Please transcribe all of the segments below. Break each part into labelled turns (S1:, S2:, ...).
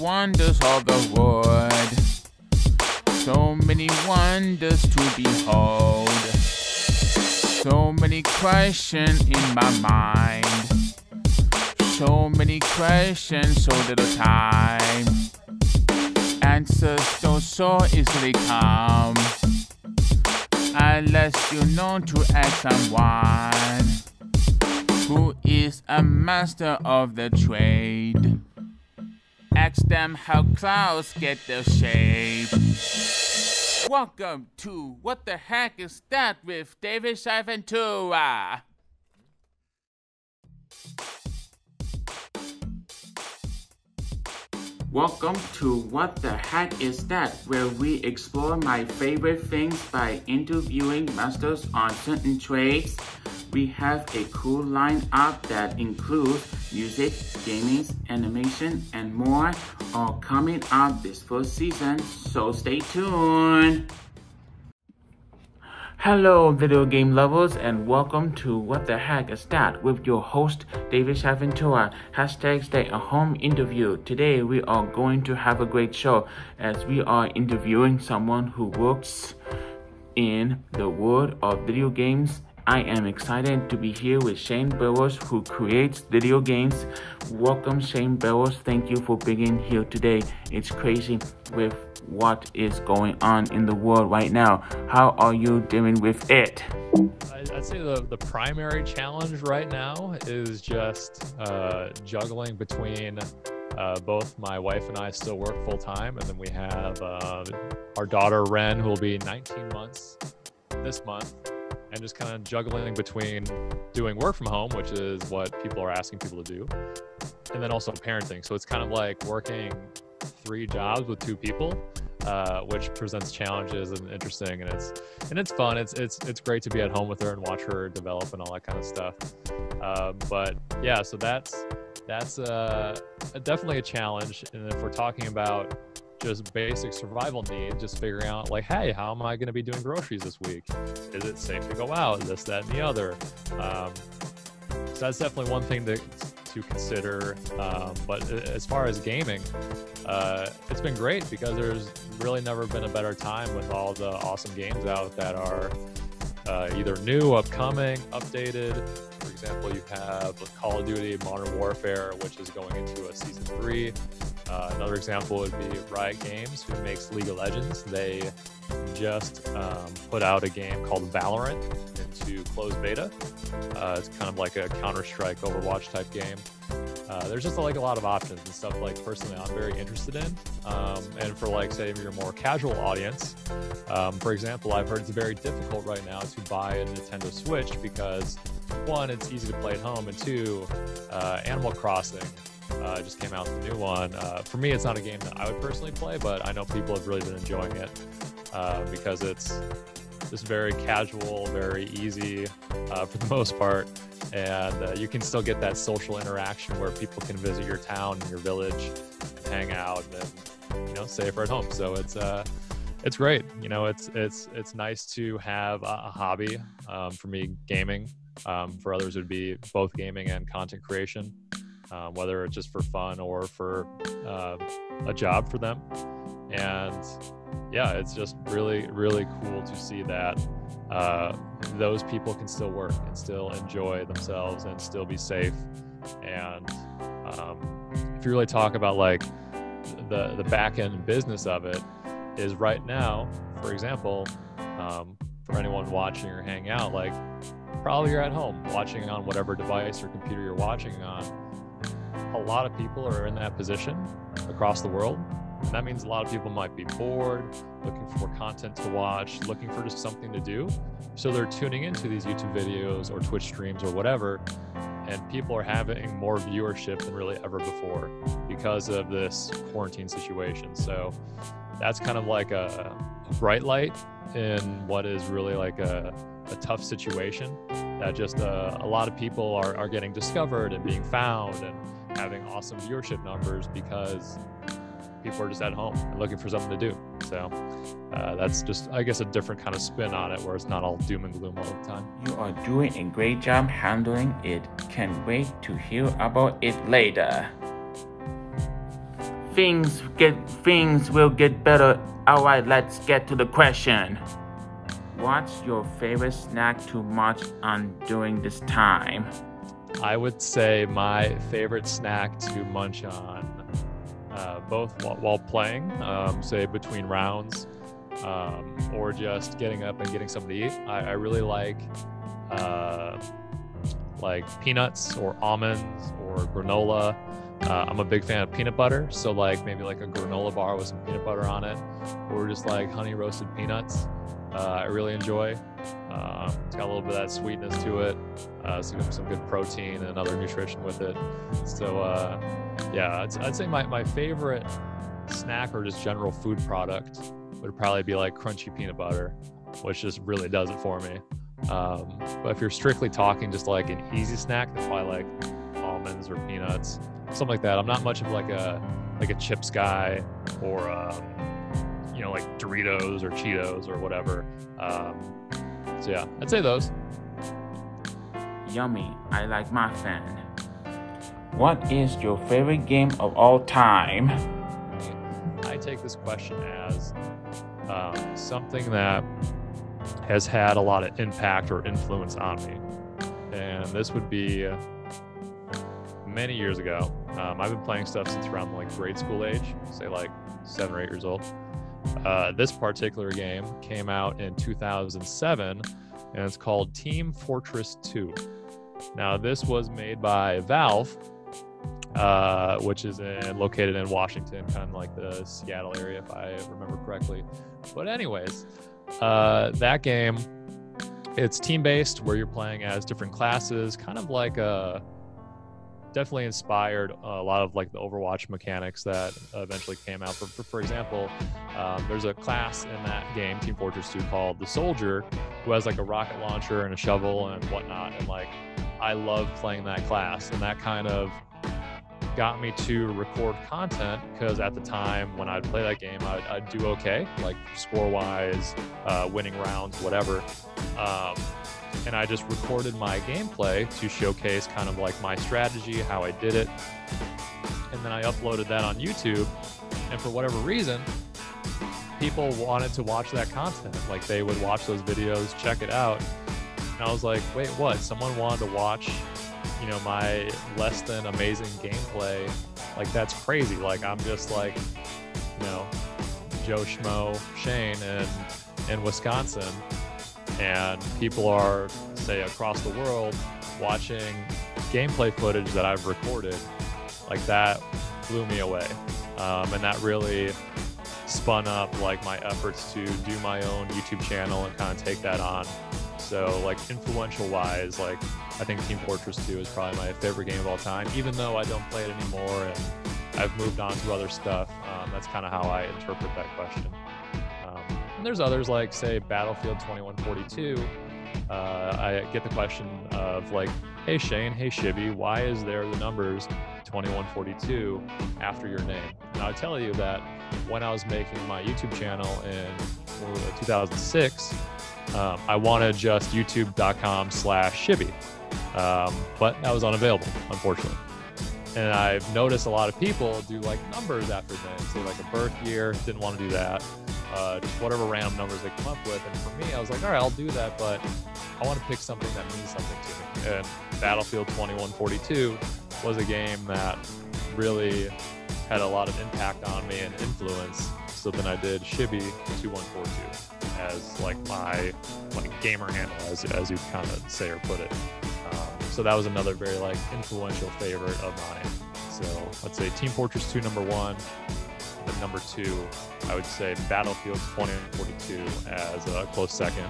S1: wonders of the world. So many wonders to behold. So many questions in my mind. So many questions, so little time. Answers don't so easily come unless you know to ask someone who is a master of the trade. Ask them how clouds get their shape. Welcome to What the Heck Is That with David Shai Ventura. Welcome to What the Heck Is That, where we explore my favorite things by interviewing masters on certain trades. We have a cool lineup that includes music, gaming, animation, and more, all coming out this first season, so stay tuned! Hello video game lovers, and welcome to What the Heck Is That with your host David Shai Ventura, #stay-at-home interview. Today we are going to have a great show as we are interviewing someone who works in the world of video games. I am excited to be here with Shay Burrows, who creates video games. Welcome, Shay Burrows. Thank you for being here today. It's crazy with what is going on in the world right now. How are you dealing with it?
S2: I'd say the primary challenge right now is just juggling between both my wife and I still work full time, and then we have our daughter Ren, who will be 19 months this month. And just kind of juggling between doing work from home, which is what people are asking people to do, and then also parenting. So it's kind of like working 3 jobs with 2 people, which presents challenges and interesting, and it's fun. It's great to be at home with her and watch her develop and all that kind of stuff. But yeah, so that's definitely a challenge. And if we're talking about just basic survival needs, just figuring out like, hey, how am I going to be doing groceries this week? Is it safe to go out? This, that, and the other. So that's definitely one thing to consider. But as far as gaming, it's been great because there's really never been a better time with all the awesome games out that are either new, upcoming, updated. For example, you have Call of Duty Modern Warfare, which is going into a season 3. Another example would be Riot Games, who makes League of Legends. They just put out a game called Valorant into closed beta. It's kind of like a Counter-Strike, Overwatch type game. There's just like a lot of options and stuff like personally I'm very interested in. And for like, say, your more casual audience, for example, I've heard it's very difficult right now to buy a Nintendo Switch because 1, it's easy to play at home, and 2, Animal Crossing just came out with a new one. For me, it's not a game that I would personally play, but I know people have really been enjoying it because it's just very casual, very easy for the most part, and you can still get that social interaction where people can visit your town and your village, and hang out, and safer at home. So it's great. It's nice to have a hobby. For me, gaming. For others, it would be both gaming and content creation. Whether it's just for fun or for a job for them. And yeah, it's just really, really cool to see that those people can still work and still enjoy themselves and still be safe. And if you really talk about like the back end business of it, is right now, for example, for anyone watching or hanging out, like probably you're at home watching on whatever device or computer you're watching on. A lot of people are in that position across the world, and that means a lot of people might be bored, looking for content to watch, looking for just something to do. So they're tuning into these YouTube videos or Twitch streams or whatever, and people are having more viewership than really ever before because of this quarantine situation. So that's kind of like a bright light in what is really like a tough situation, that just a lot of people are getting discovered and being found and having awesome viewership numbers because people are just at home and looking for something to do. So that's just, I guess, a different kind of spin on it, where it's not all doom and gloom all the time.
S1: You are doing a great job handling it. Can't wait to hear about it later. Things will get better. All right, let's get to the question. What's your favorite snack to munch on during this time?
S2: I would say my favorite snack to munch on, both while playing, say between rounds, or just getting up and getting something to eat. I really like peanuts or almonds or granola. I'm a big fan of peanut butter, so maybe a granola bar with some peanut butter on it, or just honey roasted peanuts. I really enjoy. It's got a little bit of that sweetness to it, some good protein and other nutrition with it. So I'd say my favorite snack or just general food product would probably be crunchy peanut butter, which just really does it for me. But if you're strictly talking just an easy snack, then probably almonds or peanuts, something like that. I'm not much of a chips guy or Doritos or Cheetos or whatever. So yeah, I'd say those.
S1: Yummy. I like my fan. What is your favorite game of all time?
S2: I take this question as something that has had a lot of impact or influence on me. And this would be many years ago. I've been playing stuff since around grade school age, say 7 or 8 years old. This particular game came out in 2007, and it's called Team Fortress 2. Now, this was made by Valve, which is located in Washington, kind of the Seattle area, if I remember correctly. But anyways, that game, it's team-based, where you're playing as different classes, kind of definitely inspired a lot of the Overwatch mechanics that eventually came out. For example, there's a class in that game, Team Fortress 2, called the Soldier, who has a rocket launcher and a shovel and whatnot. And I love playing that class, and that kind of got me to record content, because at the time when I'd play that game, I'd do okay, score-wise, winning rounds, whatever. And I just recorded my gameplay to showcase kind of my strategy, how I did it. And then I uploaded that on YouTube. And for whatever reason, people wanted to watch that content. They would watch those videos, check it out. And I was like, wait, what? Someone wanted to watch, my less than amazing gameplay. That's crazy. I'm just Joe Schmo Shane in Wisconsin. And people are, say, across the world watching gameplay footage that I've recorded. That blew me away. And that really spun up my efforts to do my own YouTube channel and kind of take that on. So influential wise, I think Team Fortress 2 is probably my favorite game of all time, even though I don't play it anymore and I've moved on to other stuff. That's kind of how I interpret that question. And there's others say Battlefield 2142. I get the question of hey Shane, hey Shibby, why is there the numbers 2142 after your name? And I'll tell you that when I was making my YouTube channel in 2006, I wanted just youtube.com/Shibby, but that was unavailable, unfortunately. And I've noticed a lot of people do numbers after names, say a birth year. Didn't want to do that. Just whatever random numbers they come up with. And for me, I was all right, I'll do that, but I want to pick something that means something to me. And Battlefield 2142 was a game that really had a lot of impact on me and influence. So then I did Shibby2142 as my gamer handle, as you kind of say or put it. So that was another very influential favorite of mine. So let's say Team Fortress 2 number 1. Then number 2, I would say Battlefield 2042 as a close second.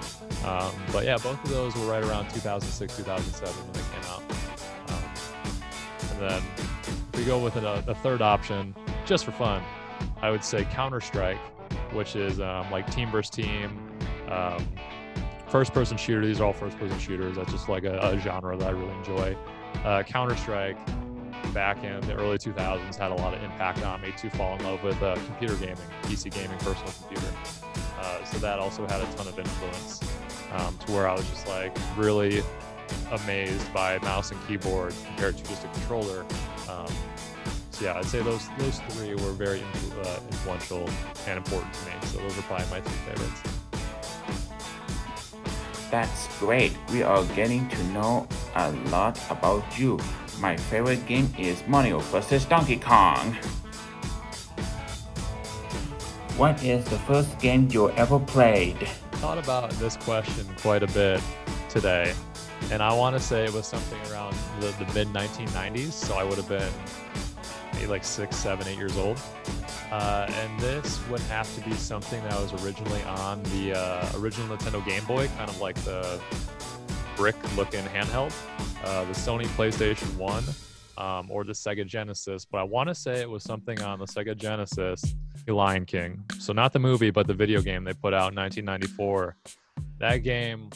S2: But yeah, both of those were right around 2006, 2007 when they came out. And then if we go with a third option, just for fun, I would say Counter-Strike, which is team versus team, first-person shooter. These are all first-person shooters. That's just a genre that I really enjoy. Counter-Strike, back in the early 2000s, had a lot of impact on me to fall in love with computer gaming, PC gaming, personal computer. So that also had a ton of influence to where I was just really amazed by mouse and keyboard compared to just a controller. So yeah, I'd say those three were very influential and important to me. So those are probably my three favorites.
S1: That's great. We are getting to know a lot about you. My favorite game is Mario vs. Donkey Kong. What is the first game you ever played?
S2: I thought about this question quite a bit today, and I want to say it was something around the mid-1990s, so I would have been maybe like 6, 7, 8 years old. And this would have to be something that was originally on the original Nintendo Game Boy, kind of like the brick-looking handheld, the Sony PlayStation 1, or the Sega Genesis. But I want to say it was something on the Sega Genesis, Lion King. So not the movie, but the video game they put out in 1994. That game,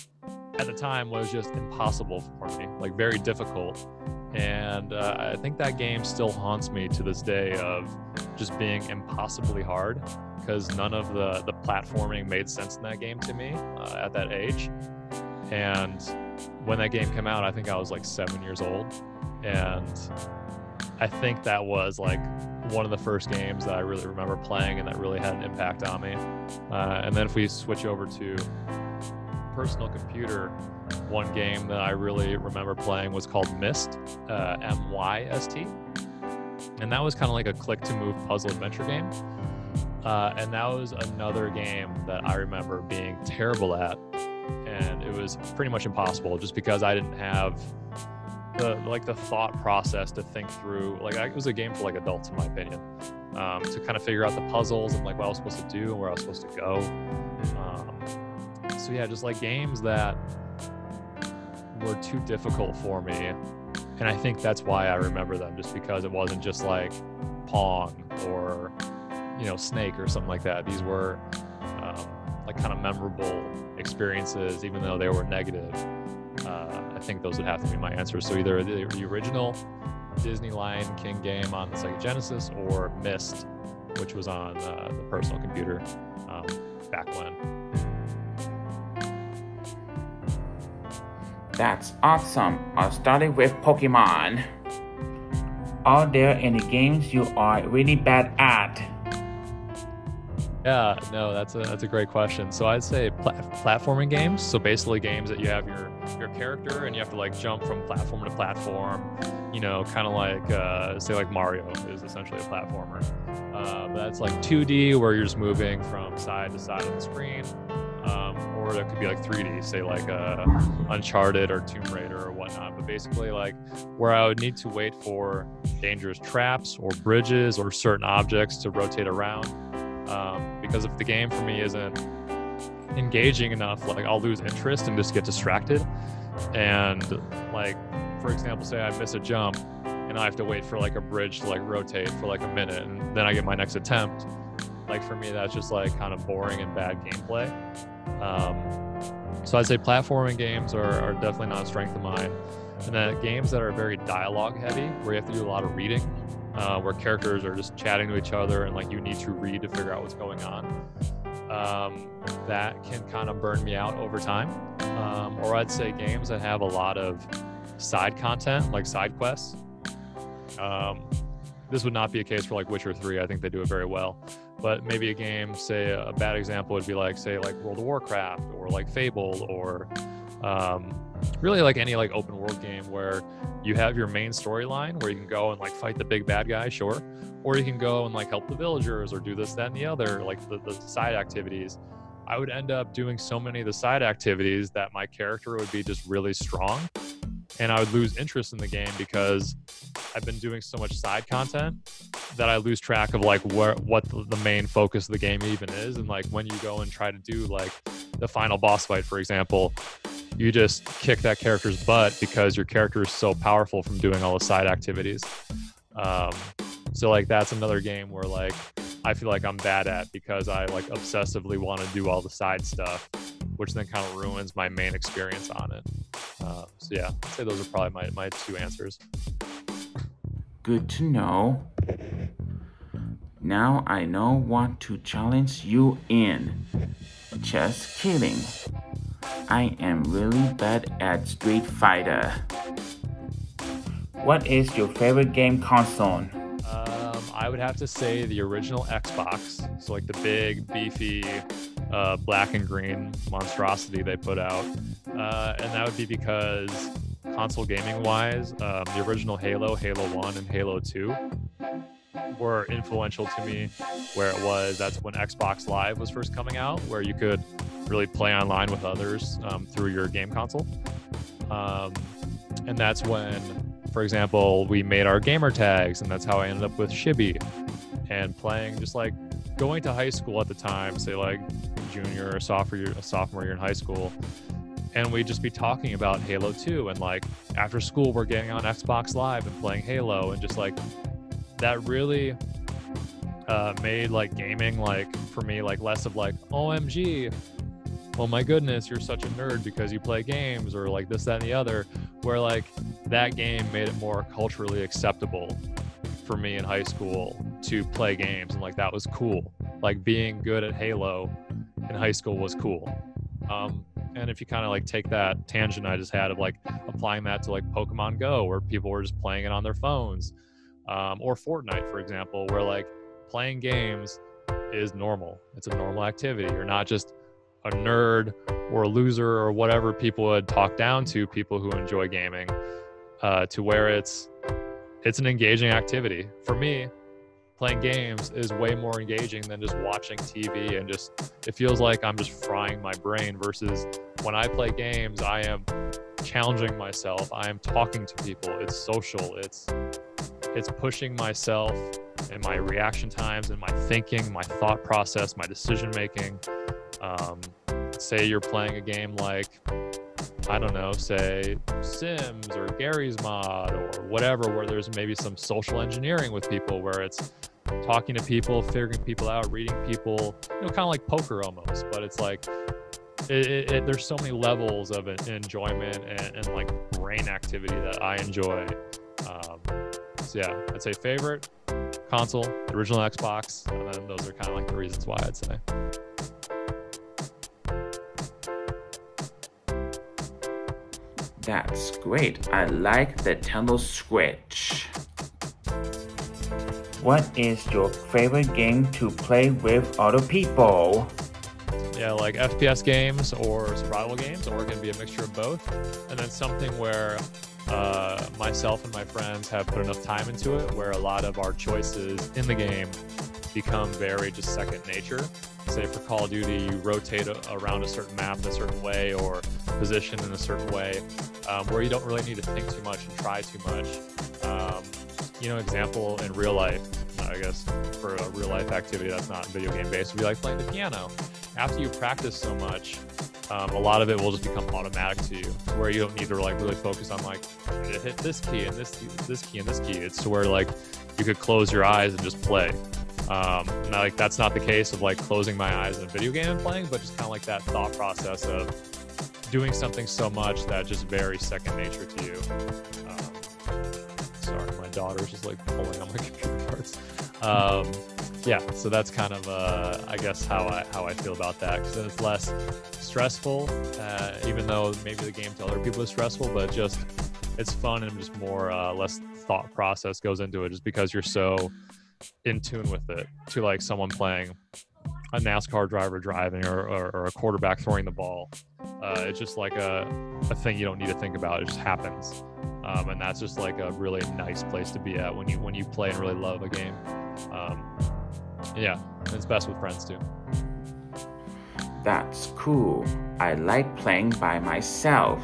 S2: at the time, was just impossible for me, like very difficult. And I think that game still haunts me to this day of just being impossibly hard, because none of the platforming made sense in that game to me at that age. And when that game came out, I think I was like 7 years old. And I think that was like one of the first games that I really remember playing and that really had an impact on me. And then if we switch over to personal computer, one game that I really remember playing was called Myst, M-Y-S-T. And that was kind of like a click-to-move puzzle adventure game. And that was another game that I remember being terrible at. And it was pretty much impossible just because I didn't have the thought process to think through. Like, it was a game for like adults, in my opinion, to kind of figure out the puzzles and like what I was supposed to do and where I was supposed to go. So yeah, just like games that were too difficult for me. And I think that's why I remember them, just because it wasn't just like Pong or, Snake or something like that. These were like kind of memorable experiences, even though they were negative. I think those would have to be my answers. So either the original Disney Lion King game on the Sega Genesis, or Myst, which was on the personal computer back when.
S1: That's awesome. I'll start with Pokemon. Are there any games you are really bad at?
S2: Yeah, no, that's a great question. So I'd say platforming games. So basically games that you have your character and you have to like jump from platform to platform, kind of like, say like Mario is essentially a platformer. But that's like 2D where you're just moving from side to side on the screen. Or it could be like 3D, say like Uncharted or Tomb Raider or whatnot. But basically like where I would need to wait for dangerous traps or bridges or certain objects to rotate around. Because if the game for me isn't engaging enough, like I'll lose interest and just get distracted. And like, for example, say I miss a jump and I have to wait for like a bridge to like rotate for like a minute and then I get my next attempt. Like for me, that's just like kind of boring and bad gameplay. So I'd say platforming games are definitely not a strength of mine. And then games that are very dialogue heavy, where you have to do a lot of reading, where characters are just chatting to each other and like you need to read to figure out what's going on. That can kind of burn me out over time. Or I'd say games that have a lot of side content, like side quests. This would not be a case for like Witcher 3. I think they do it very well. But maybe a game, say a bad example would be like, say like World of Warcraft or like Fable or really like any like open world game where you have your main storyline where you can go and like fight the big bad guy, sure. Or you can go and like help the villagers or do this, that, and the other, like the side activities. I would end up doing so many of the side activities that my character would be just really strong. And I would lose interest in the game because I've been doing so much side content that I lose track of like what the main focus of the game even is. And like when you go and try to do like the final boss fight, for example, you just kick that character's butt because your character is so powerful from doing all the side activities. So like that's another game where like I feel like I'm bad at because I like obsessively want to do all the side stuff, which then kind of ruins my main experience on it. So yeah, I'd say those are probably my two answers.
S1: Good to know. Now I know what to challenge you in. Just kidding. I am really bad at Street Fighter. What is your favorite game console?
S2: I would have to say the original Xbox. So like the big, beefy, black and green monstrosity they put out. And that would be because console gaming wise, the original Halo, Halo 1 and Halo 2 were influential to me, where that's when Xbox Live was first coming out, where you could really play online with others through your game console. And that's when, for example, we made our gamer tags, and that's how I ended up with Shibby and playing, just like going to high school at the time, say like junior or sophomore year in high school, and we'd just be talking about Halo 2, and like after school we're getting on Xbox Live and playing Halo, and just like that really made like gaming, like for me, like less of like OMG, oh my goodness, you're such a nerd because you play games, or like this, that, and the other, where like that game made it more culturally acceptable for me in high school to play games, and like that was cool. Like being good at Halo in high school was cool. And if you kind of like take that tangent I just had of like applying that to like Pokemon Go, where people were just playing it on their phones, or Fortnite, for example, where like playing games is normal. It's a normal activity. You're not just a nerd or a loser or whatever people would talk down to people who enjoy gaming, to where it's an engaging activity. For me, playing games is way more engaging than just watching TV, and just it feels like I'm just frying my brain, versus when I play games, I am challenging myself, I am talking to people, it's social, it's pushing myself and my reaction times and my thinking, my thought process, my decision making. Say you're playing a game like, I don't know, say Sims or Gary's Mod or whatever, where there's maybe some social engineering with people, where it's talking to people, figuring people out, reading people, kind of like poker almost, but it's like, there's so many levels of enjoyment and like brain activity that I enjoy. So yeah, I'd say favorite console, the original Xbox, and then those are kind of like the reasons why, I'd say.
S1: That's great. I like the Nintendo Switch. What is your favorite game to play with other people?
S2: Yeah, like FPS games or survival games, or it can be a mixture of both. And then something where myself and my friends have put enough time into it, where a lot of our choices in the game become very just second nature. Say for Call of Duty, you rotate around a certain map in a certain way, or position in a certain way, where you don't really need to think too much and try too much. Example in real life, I guess for a real life activity that's not video game based, would be like playing the piano. After you practice so much, a lot of it will just become automatic to you, to where you don't need to like really focus on like, I need to hit this key and this key and this key. It's to where like you could close your eyes and just play. Now, like that's not the case of like closing my eyes in a video game and playing, but just kind of like that thought process of doing something so much that just very second nature to you. Sorry, my daughter's just like pulling on my computer parts. Yeah, so that's kind of I guess how I feel about that, because then it's less stressful, even though maybe the game to other people is stressful, but just it's fun and just more less thought process goes into it, just because you're so in tune with it, to like someone playing a NASCAR driver driving or a quarterback throwing the ball. It's just like a thing you don't need to think about. It just happens. And that's just like a really nice place to be at when you play and really love a game. Yeah, it's best with friends too.
S1: That's cool. I like playing by myself.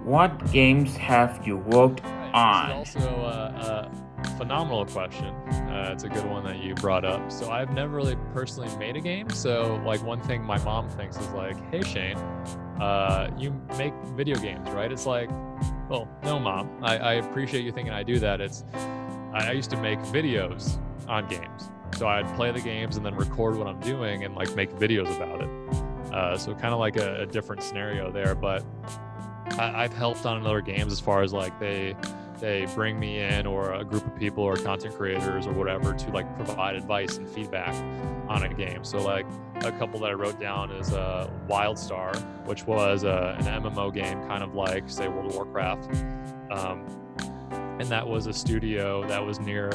S1: What games have you worked on?
S2: This is also a phenomenal question. It's a good one that you brought up. So I've never really personally made a game. So like one thing my mom thinks is like, hey Shane, you make video games, right? It's like, well, no mom, I appreciate you thinking I do that. I used to make videos on games. So I'd play the games and then record what I'm doing and like make videos about it. So kind of like a different scenario there, but I've helped on other games as far as like they bring me in, or a group of people or content creators or whatever, to like provide advice and feedback on a game. So like a couple that I wrote down is WildStar, which was an MMO game, kind of like say World of Warcraft. and that was a studio that was near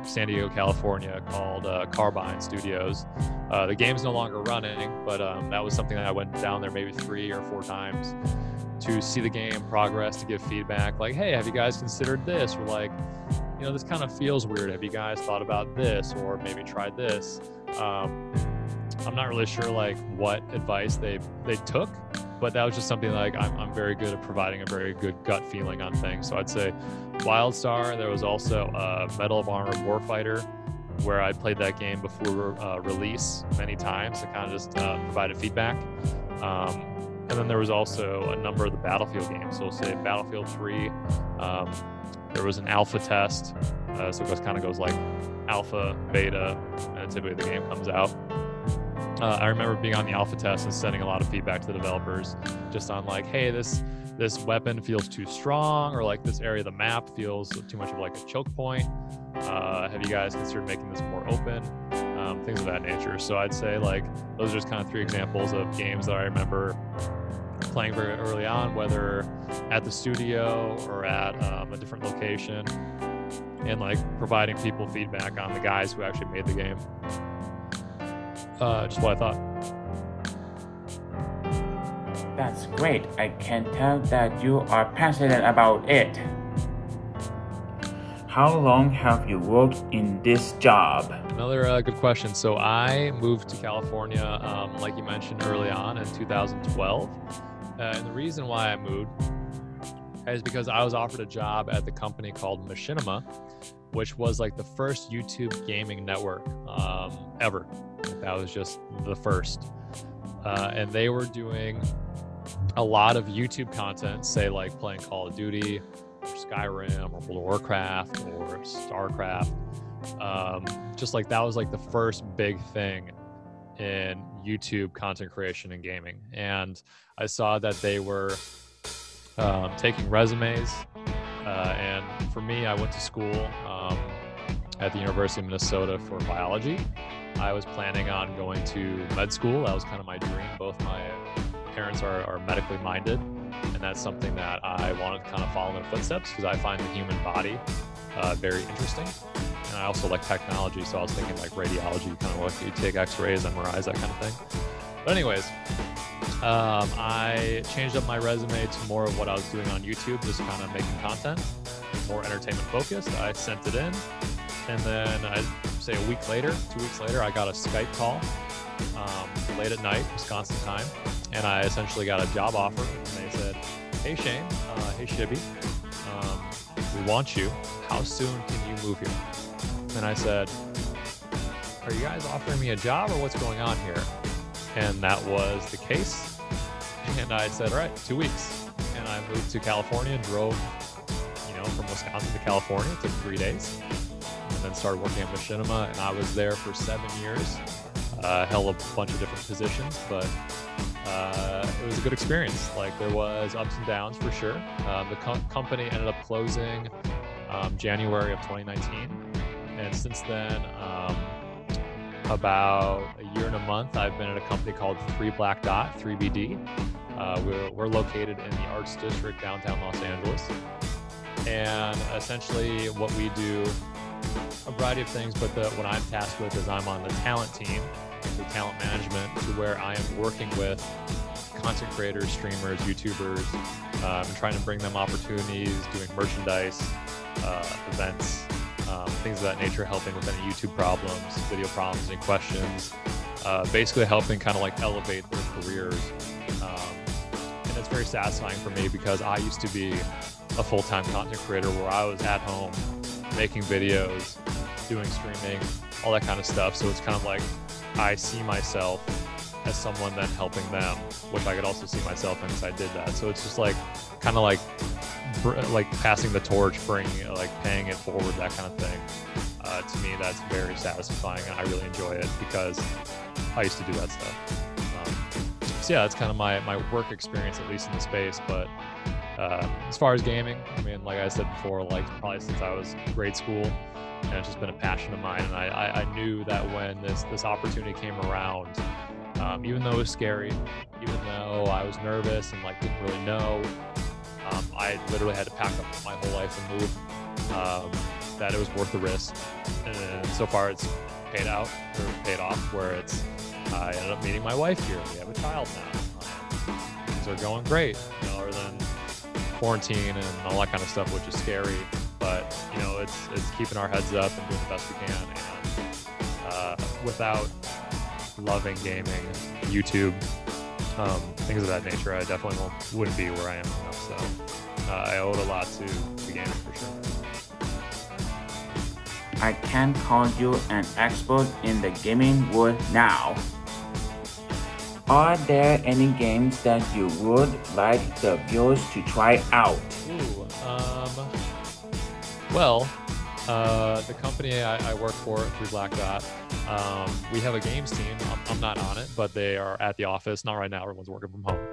S2: San Diego, California, called Carbine Studios. The game's no longer running, but that was something that I went down there maybe 3 or 4 times to see the game progress, to give feedback, like, hey, have you guys considered this? Or like, you know, this kind of feels weird. Have you guys thought about this? Or maybe tried this? I'm not really sure like what advice they took, but that was just something like I'm very good at providing a very good gut feeling on things. So I'd say WildStar. There was also Medal of Honor Warfighter, where I played that game before release many times to kind of just provided feedback. And then there was also a number of the Battlefield games. So say Battlefield 3, there was an alpha test. So it kind of goes like alpha, beta, and typically the game comes out. I remember being on the alpha test and sending a lot of feedback to the developers just on like, hey, this weapon feels too strong, or like this area of the map feels too much of like a choke point. Have you guys considered making this more open? Things of that nature. So I'd say like those are just kind of 3 examples of games that I remember playing very early on, whether at the studio or at a different location, and like providing people feedback on the guys who actually made the game. Just what I thought.
S1: That's great. I can tell that you are passionate about it. How long have you worked in this job?
S2: Another good question. So I moved to California, like you mentioned early on, in 2012. And the reason why I moved is because I was offered a job at the company called Machinima, which was like the first YouTube gaming network ever. That was just the first. And they were doing a lot of YouTube content, say like playing Call of Duty, or Skyrim, or World of Warcraft, or StarCraft. Just like that was like the first big thing in YouTube content creation and gaming. And I saw that they were taking resumes. And for me, I went to school at the University of Minnesota for biology. I was planning on going to med school. That was kind of my dream. Both my parents are medically minded, and that's something that I wanted to kind of follow in their footsteps, because I find the human body very interesting. And I also like technology, so I was thinking like radiology, kind of like you take x-rays, MRIs, that kind of thing. But anyways, I changed up my resume to more of what I was doing on YouTube, just kind of making content, more entertainment focused. I sent it in, and then I'd say a week later, 2 weeks later, I got a Skype call late at night, Wisconsin time, and I essentially got a job offer. And they said, hey Shane, hey Shibby, we want you. How soon can you move here? And I said, are you guys offering me a job, or what's going on here? And that was the case. And I said, all right, 2 weeks. And I moved to California and drove, from Wisconsin to California. It took 3 days. And then started working at Machinima. And I was there for 7 years. Held a bunch of different positions, but it was a good experience. Like, there was ups and downs for sure. The company ended up closing January of 2019. And since then, about a year and a month, I've been at a company called 3 Black Dot, 3BD. We're located in the Arts District, downtown Los Angeles. And essentially what we do, a variety of things, but what I'm tasked with is I'm on the talent team, the talent management, to where I am working with content creators, streamers, YouTubers, and trying to bring them opportunities, doing merchandise, events, things of that nature, helping with any YouTube problems, video problems, any questions, basically helping kind of like elevate their careers. And it's very satisfying for me, because I used to be a full-time content creator where I was at home making videos, doing streaming, all that kind of stuff. So it's kind of like I see myself as someone then helping them, which I could also see myself in, because I did that. So it's just like kind of like passing the torch, bringing, like paying it forward, that kind of thing. To me, that's very satisfying, and I really enjoy it because I used to do that stuff. So yeah, that's kind of my work experience, at least in the space. But as far as gaming, I mean, like I said before, like probably since I was in grade school, and it's just been a passion of mine. And I knew that when this opportunity came around, even though it was scary, even though I was nervous and like didn't really know, I literally had to pack up my whole life and move. that it was worth the risk. And so far it's paid off, where it's, I ended up meeting my wife here. We have a child now. Things are going great, other than quarantine and all that kind of stuff, which is scary. But, it's keeping our heads up and doing the best we can. And without loving gaming, YouTube, things of that nature, I definitely wouldn't be where I am now. So I owe it a lot to gaming for sure.
S1: I can call you an expert in the gaming world now. Are there any games that you would like the viewers to try out?
S2: The company I work for through Black Dot, we have a games team. I'm not on it, but they are at the office. Not right now, everyone's working from home.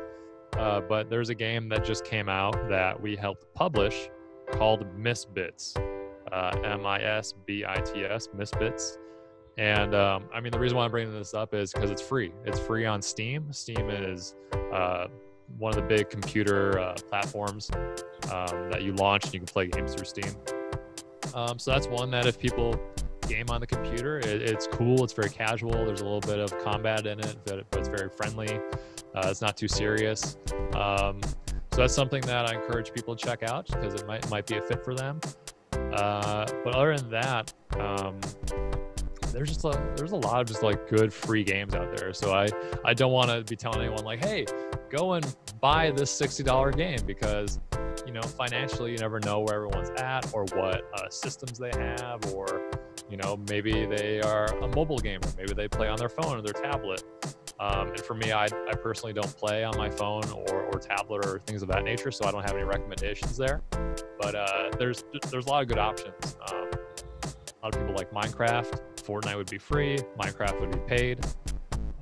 S2: But there's a game that just came out that we helped publish called Misbits. MISBITS, Misbits. And the reason why I'm bringing this up is because it's free. It's free on Steam. Steam is one of the big computer platforms that you launch and you can play games through Steam. So that's one that if people game on the computer, it's cool. It's very casual. There's a little bit of combat in it, but it's very friendly. It's not too serious. So that's something that I encourage people to check out because it might be a fit for them. But other than that, there's a lot of just like good free games out there. So I don't want to be telling anyone like, hey, go and buy this $60 game because, financially you never know where everyone's at or what systems they have, or, maybe they are a mobile gamer. Maybe they play on their phone or their tablet. And for me, I personally don't play on my phone or tablet or things of that nature, so I don't have any recommendations there. But there's a lot of good options. A lot of people like Minecraft. Fortnite would be free. Minecraft would be paid.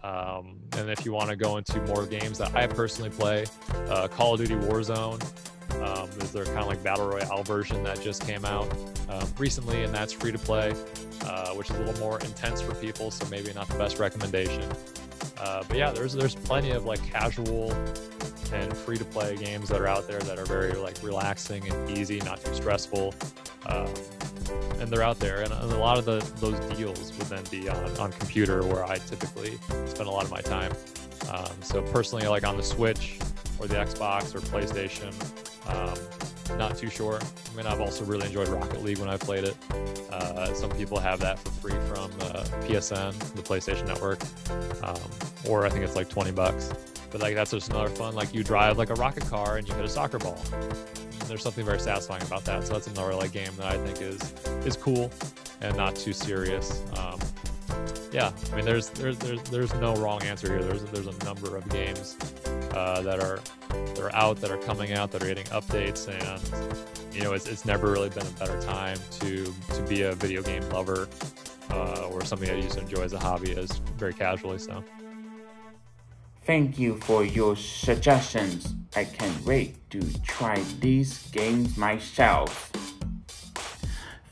S2: And if you want to go into more games that I personally play, Call of Duty Warzone is their kind of like Battle Royale version that just came out recently, and that's free to play, which is a little more intense for people, so maybe not the best recommendation. But yeah, there's plenty of like casual and free to play games that are out there that are very like relaxing and easy, not too stressful. And they're out there, and a lot of those deals would then be on computer, where I typically spend a lot of my time. So personally, like on the Switch or the Xbox or PlayStation, not too sure. I've also really enjoyed Rocket League when I played it. Some people have that for free from PSN, the PlayStation Network, or I think it's like $20. But like that's just another fun. Like you drive like a rocket car and you hit a soccer ball. And there's something very satisfying about that. So that's another like game that I think is cool and not too serious. There's no wrong answer here. There's a number of games that are out, that are coming out, that are getting updates, and it's never really been a better time to be a video game lover or something I used to enjoy as a hobby, as very casually. So
S1: thank you for your suggestions. I can't wait to try these games myself.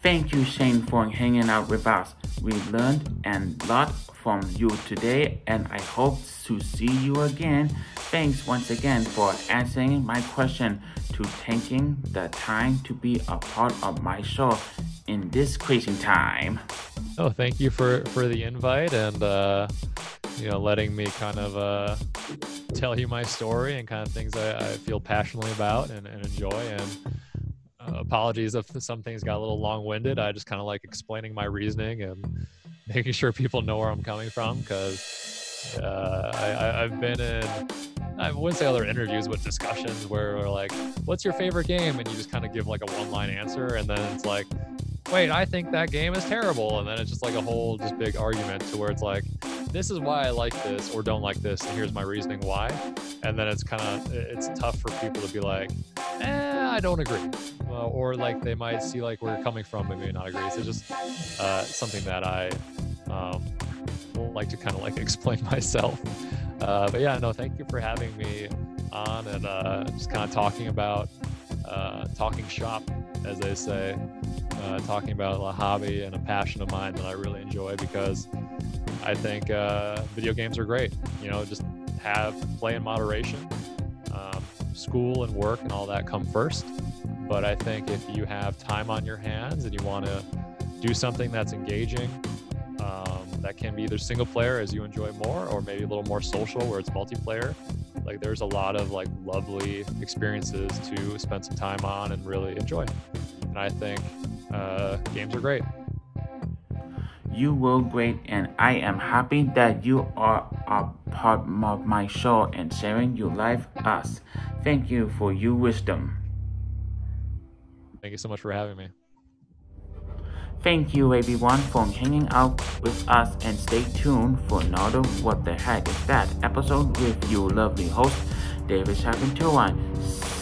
S1: Thank you, Shane, for hanging out with us. We learned a lot from you today, and I hope to see you again. Thanks once again for answering my question, to taking the time to be a part of my show in this crazy time.
S2: Oh, thank you for the invite, and letting me kind of tell you my story and kind of things I feel passionately about and enjoy. And apologies if some things got a little long-winded. I just kind of like explaining my reasoning and making sure people know where I'm coming from, because I've been in, I wouldn't say other interviews, but discussions where we're like, what's your favorite game? And you just kind of give like a one-line answer, and then it's like, wait, I think that game is terrible. And then it's just like a whole just big argument to where it's like, this is why I like this or don't like this, and here's my reasoning why. And then it's tough for people to be like, I don't agree. Or like they might see like where you're coming from, but maybe not agree. So just something that I like to kind of like explain myself. But yeah, no, thank you for having me on, and just kind of talking about talking shop, as they say, talking about a hobby and a passion of mine that I really enjoy, because I think video games are great. Just play in moderation. School and work and all that come first, But I think if you have time on your hands and you want to do something that's engaging, that can be either single player as you enjoy more, or maybe a little more social where it's multiplayer. Like there's a lot of like lovely experiences to spend some time on and really enjoy. And I think games are great.
S1: You were great, and I am happy that you are a part of my show and sharing your life with us. Thank you for your wisdom.
S2: Thank you so much for having me.
S1: Thank you everyone for hanging out with us, and stay tuned for another What the Heck Is That episode with your lovely host, David Shai Ventura.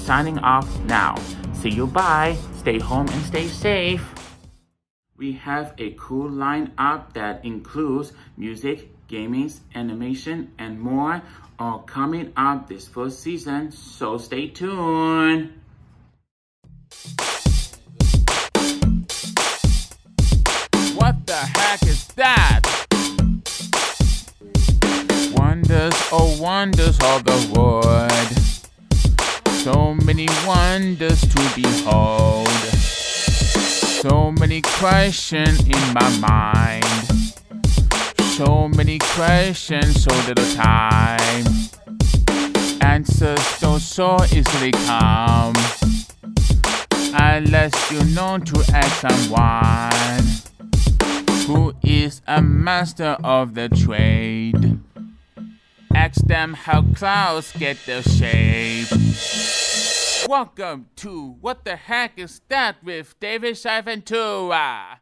S1: Signing off now. See you, bye. Stay home and stay safe. We have a cool lineup that includes music, gaming, animation, and more, all coming up this first season, so stay tuned. What the heck is that? Wonders, oh wonders of the world. So many wonders to behold. So many questions in my mind. So many questions, so little time. Answers don't so easily come unless you know to ask someone who is a master of the trade. Ask them how clouds get their shape. Welcome to What the Heck Is That with David Shai Ventura.